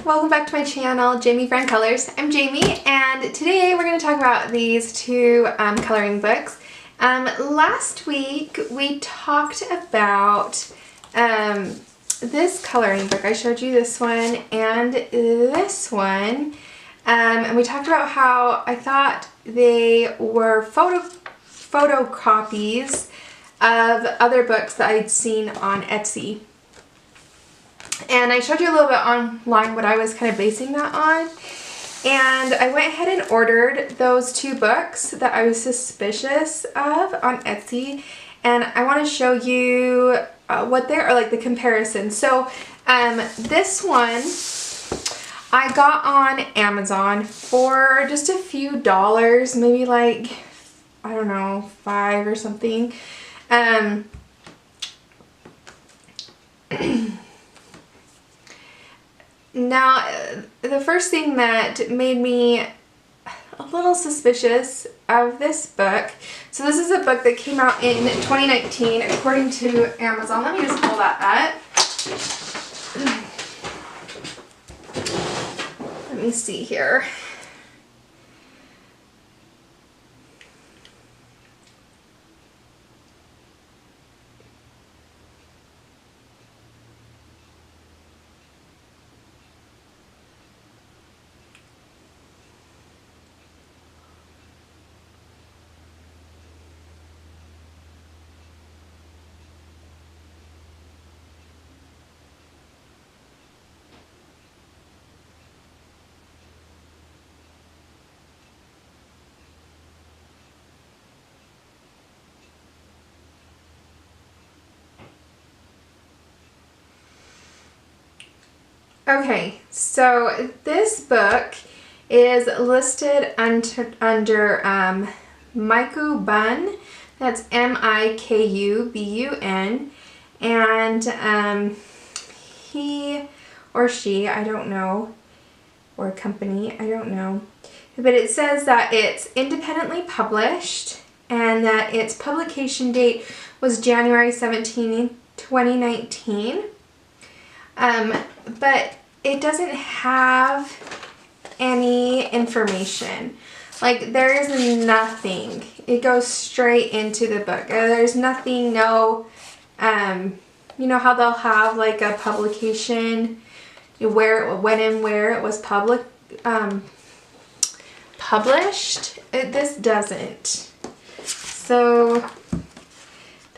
welcome back to my channel, Jamie Friend Colors. I'm Jamie, and today we're going to talk about these two coloring books. Last week we talked about this coloring book. I showed you this one and this one, and we talked about how I thought they were photocopies of other books that I'd seen on Etsy. And I showed you a little bit online what I was kind of basing that on. And I went ahead and ordered those two books that I was suspicious of on Etsy. And I want to show you what they are, like the comparison. So this one I got on Amazon for just a few dollars, maybe like, I don't know, $5 or something. Now, the first thing that made me a little suspicious of this book, so this is a book that came out in 2019 according to Amazon. Let me just pull that up. Let me see here. Okay, so this book is listed under Miku Bun. That's M-I-K-U-B-U-N. And he or she, I don't know, or company, I don't know. But it says that it's independently published and that its publication date was January 17, 2019. But it doesn't have any information. Like, there is nothing. It goes straight into the book. There's nothing, no, you know how they'll have like a publication, where, when and where it was published? This doesn't. So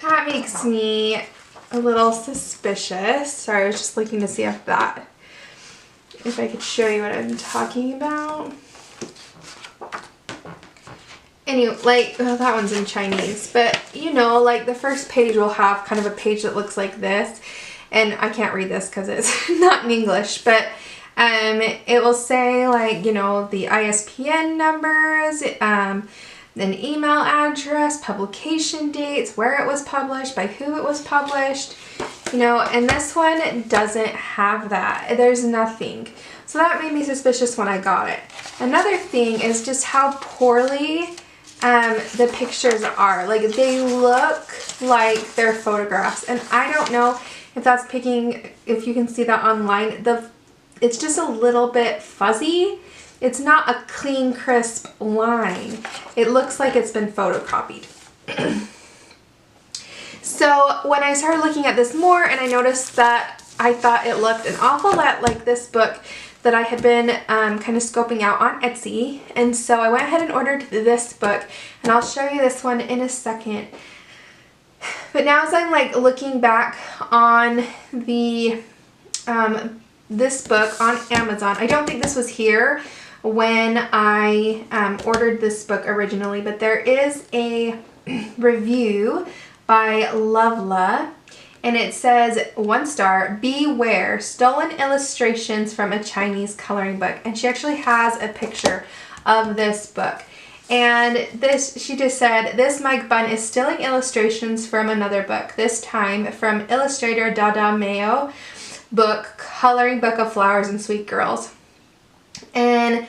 that makes me a little suspicious. Sorry, I was just looking to see if I could show you what I'm talking about. Anyway, like, well, that one's in Chinese, but you know, like the first page will have kind of a page that looks like this, and I can't read this because it's not in English, but it will say, like, you know, the ISBN numbers, an email address, publication dates, where it was published, by who it was published, you know, and this one doesn't have that. There's nothing. So that made me suspicious when I got it. Another thing is just how poorly the pictures are. Like, they look like they're photographs, and I don't know if that's if you can see that online. It's just a little bit fuzzy. It's not a clean, crisp line. It looks like it's been photocopied. So when I started looking at this more, and I noticed that I thought it looked an awful lot like this book that I had been kind of scoping out on Etsy. And so I went ahead and ordered this book, and I'll show you this one in a second. But now as I'm like looking back on the this book on Amazon, I don't think this was here when I ordered this book originally, but there is a review by Lovela, and it says 1 star, beware, stolen illustrations from a Chinese coloring book. And she actually has a picture of this book. And she just said, this Miku Bun is stealing illustrations from another book, this time from illustrator Dada Mayo book, Coloring Book of Flowers and Sweet Girls. And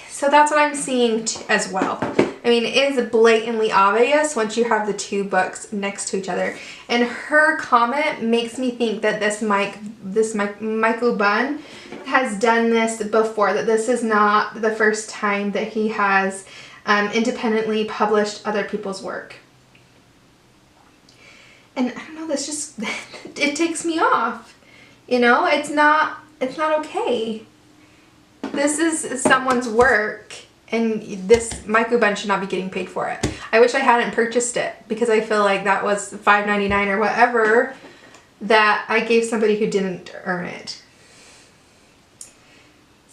so that's what I'm seeing as well. I mean, it is blatantly obvious once you have the two books next to each other. And her comment makes me think that this Miku Bun has done this before, that this is not the first time that he has independently published other people's work. And I don't know, this just, it takes me off. You know, it's not okay. This is someone's work, and this Michael Bunn should not be getting paid for it. I wish I hadn't purchased it, because I feel like that was $5.99 or whatever that I gave somebody who didn't earn it.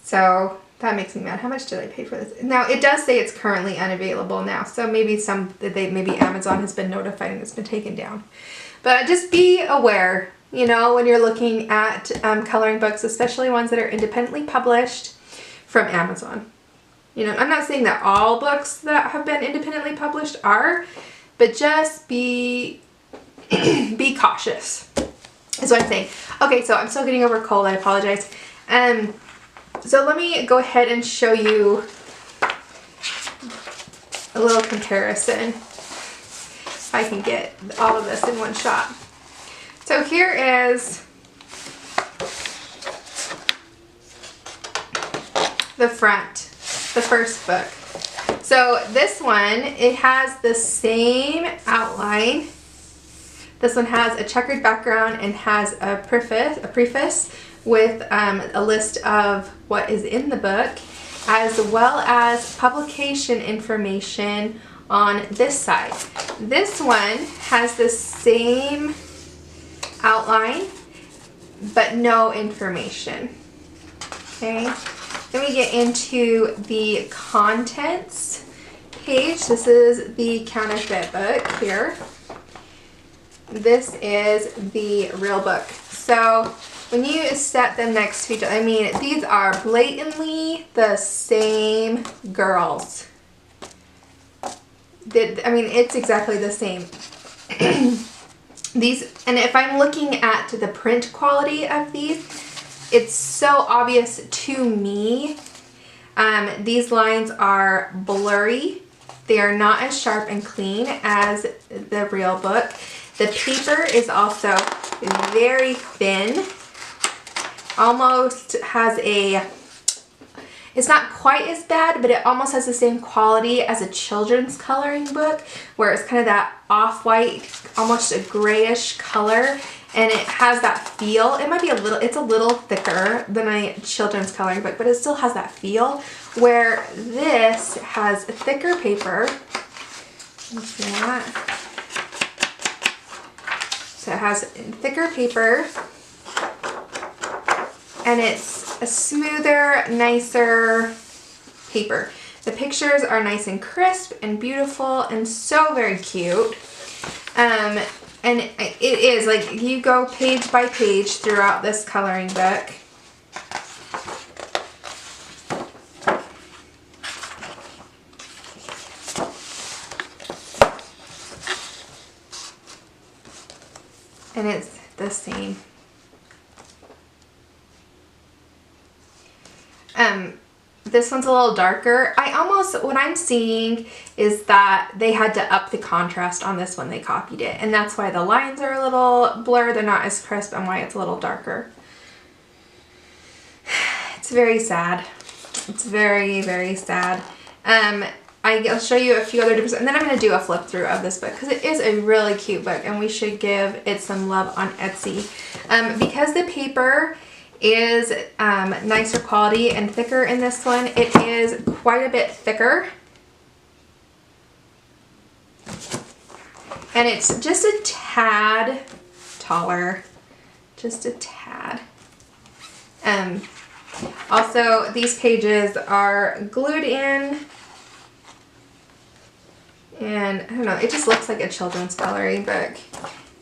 So that makes me mad. How much did I pay for this? Now it does say it's currently unavailable now, so maybe maybe Amazon has been notified and it's been taken down. But just be aware, you know, when you're looking at coloring books, especially ones that are independently published from Amazon. You know, I'm not saying that all books that have been independently published are, but just be cautious is what I'm saying. Okay, so I'm still getting over a cold. I apologize. So let me go ahead and show you a little comparison, if I can get all of this in one shot. So here is the front, the first book. So this one, it has the same outline. This one has a checkered background and has a preface with a list of what is in the book, as well as publication information on this side. This one has the same outline, but no information. Okay, then we get into the contents page. This is the counterfeit book here. This is the real book. So when you set them next to each other, I mean, these are blatantly the same girls. I mean, it's exactly the same. These, and if I'm looking at the print quality of these, it's so obvious to me. These lines are blurry. They are not as sharp and clean as the real book. The paper is also very thin. Almost has it's not quite as bad, but it almost has the same quality as a children's coloring book, where it's kind of that off-white, almost a grayish color, and it has that feel. It might be it's a little thicker than a children's coloring book, but it still has that feel, where this has thicker paper. See that? So it has thicker paper, and it's a smoother, nicer paper. The pictures are nice and crisp and beautiful and so very cute. And it is, like, you go page by page throughout this coloring book. And it's the same. This one's a little darker. What I'm seeing is that they had to up the contrast on this one. They copied it, and that's why the lines are a little blurred. They're not as crisp, and why it's a little darker. It's very sad. It's very, very sad. I'll show you a few other differences, and then I'm going to do a flip through of this book, because it is a really cute book, and we should give it some love on Etsy. Because the paper is nicer quality and thicker in this one, it is quite a bit thicker. And it's just a tad taller. Just a tad. Also, these pages are glued in. And I don't know, it just looks like a children's coloring book,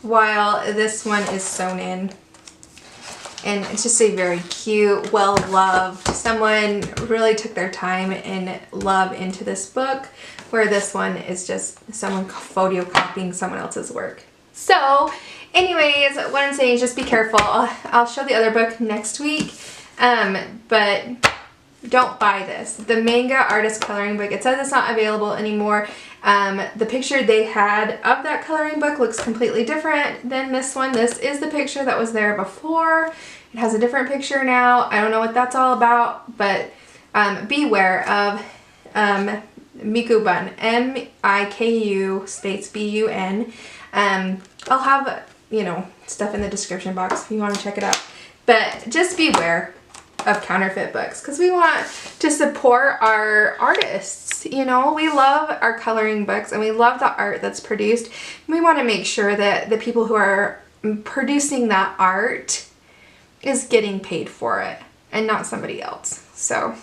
while this one is sewn in. And it's just a very cute, well-loved. Someone really took their time and love into this book, where this one is just someone photocopying someone else's work. So, anyways, what I'm saying is just be careful. I'll show the other book next week. But don't buy this. The Manga Artist Coloring Book, it says it's not available anymore. The picture they had of that coloring book looks completely different than this one. This is the picture that was there before. It has a different picture now. I don't know what that's all about, but beware of Mikubun, M-I-K-U space B-U-N. I'll have, you know, stuff in the description box if you want to check it out. But just beware of counterfeit books, because we want to support our artists. You know, we love our coloring books and we love the art that's produced. And we want to make sure that the people who are producing that art is getting paid for it and not somebody else. So,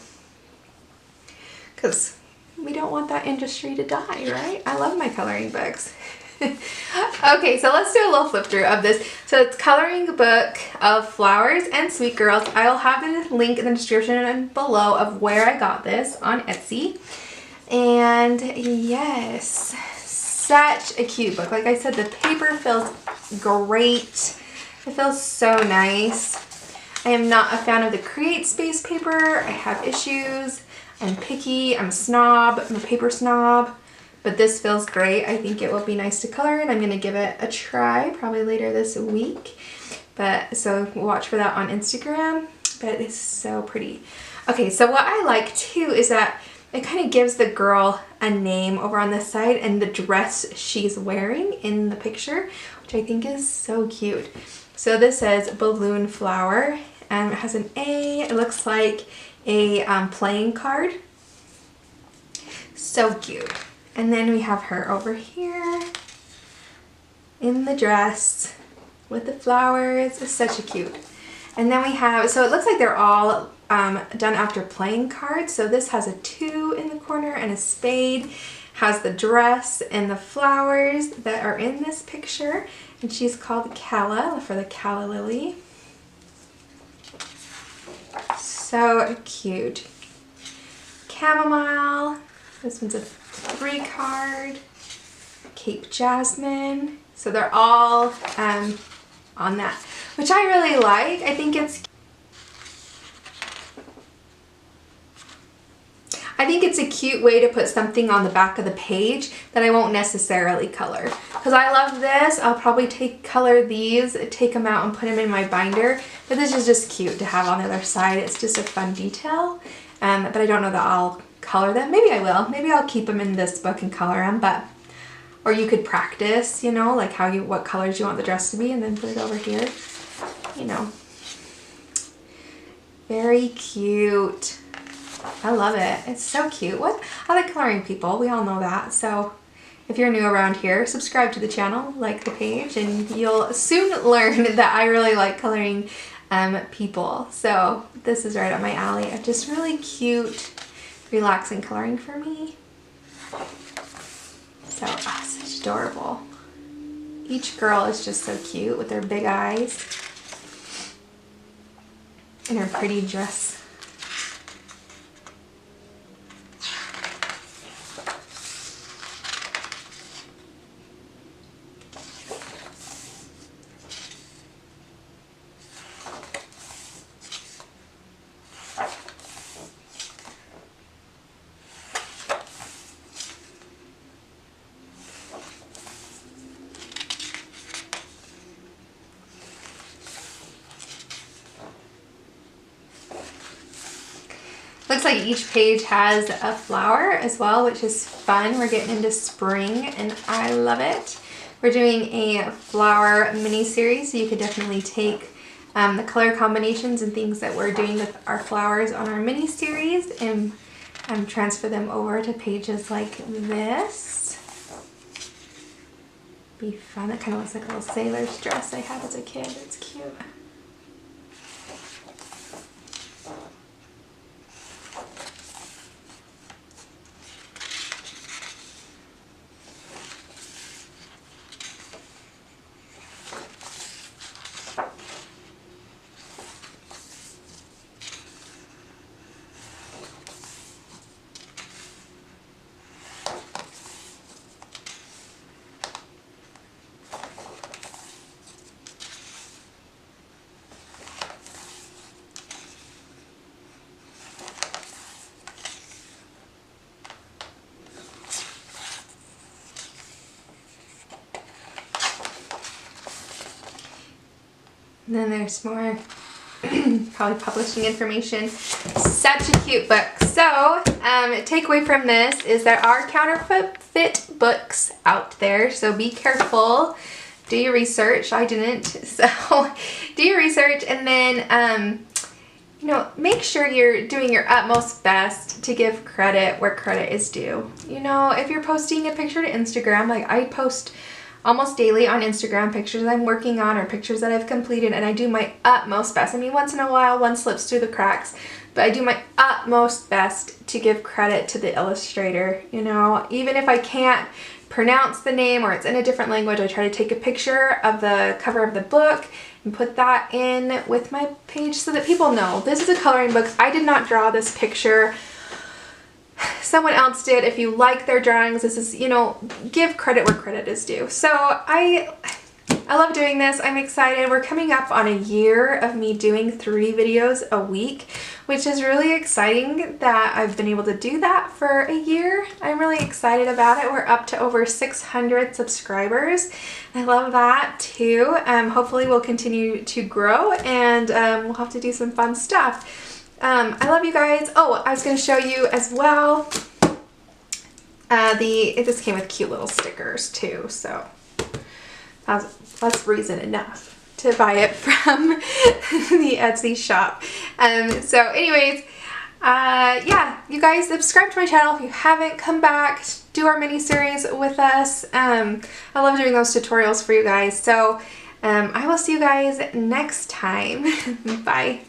because we don't want that industry to die, right? I love my coloring books. Okay, so let's do a little flip through of this. So it's Coloring Book of Flowers and Sweet Girls. I'll have the link in the description below of where I got this on Etsy. And yes, such a cute book. Like I said, the paper feels great. It feels so nice. I am not a fan of the Create Space paper. I have issues. I'm picky. I'm a snob. I'm a paper snob. But this feels great. I think it will be nice to color and I'm going to give it a try probably later this week. But so watch for that on Instagram. But it's so pretty. Okay, so what I like too is that it kind of gives the girl a name over on this side and the dress she's wearing in the picture, which I think is so cute. So this says Balloon Flower and it has an A. It looks like a playing card. So cute. And then we have her over here in the dress with the flowers. It's such a cute. And then we have, so it looks like they're all done after playing cards. So this has a 2 in the corner and a spade, has the dress and the flowers that are in this picture. And she's called Calla, for the Calla Lily. So cute. Chamomile. This one's a 3 card. Cape Jasmine. So they're all on that, which I really like. I think it's a cute way to put something on the back of the page that I won't necessarily color. Because I love this. I'll probably color these, take them out and put them in my binder. But this is just cute to have on the other side. It's just a fun detail. But I don't know that I'll color them. Maybe I will. Maybe I'll keep them in this book and color them. But, or you could practice, you know, like what colors you want the dress to be and then put it over here. You know. Very cute. I love it. It's so cute. I like coloring people. We all know that. So if you're new around here, subscribe to the channel, like the page, and you'll soon learn that I really like coloring people. So this is right up my alley of just really cute, relaxing coloring for me. So, such adorable. Each girl is just so cute with their big eyes and her pretty dress. Looks like each page has a flower as well, which is fun. We're getting into spring and I love it. We're doing a flower mini series, so you could definitely take the color combinations and things that we're doing with our flowers on our mini series and transfer them over to pages like this. Be fun. It kind of looks like a little sailor's dress I had as a kid. It's cute. And then there's more probably publishing information. Such a cute book. So, takeaway from this is there are counterfeit books out there, so be careful. Do your research. I didn't, so do your research, and then you know, make sure you're doing your utmost best to give credit where credit is due. You know, if you're posting a picture to Instagram, like I post almost daily on Instagram pictures I'm working on or pictures that I've completed, and I do my utmost best. I mean, once in a while one slips through the cracks, but I do my utmost best to give credit to the illustrator. You know, even if I can't pronounce the name or it's in a different language, I try to take a picture of the cover of the book and put that in with my page so that people know this is a coloring book. I did not draw this picture. Someone else did. If you like their drawings, this is, you know, give credit where credit is due. So I love doing this. I'm excited. We're coming up on a year of me doing 3 videos a week, which is really exciting that I've been able to do that for a year. I'm really excited about it. We're up to over 600 subscribers. I love that too. Hopefully we'll continue to grow, and we'll have to do some fun stuff. I love you guys. Oh, I was going to show you as well. This came with cute little stickers too, so that's reason enough to buy it from the Etsy shop. So anyways, yeah, you guys subscribe to my channel if you haven't. Come back, do our mini series with us. I love doing those tutorials for you guys. So I will see you guys next time. Bye.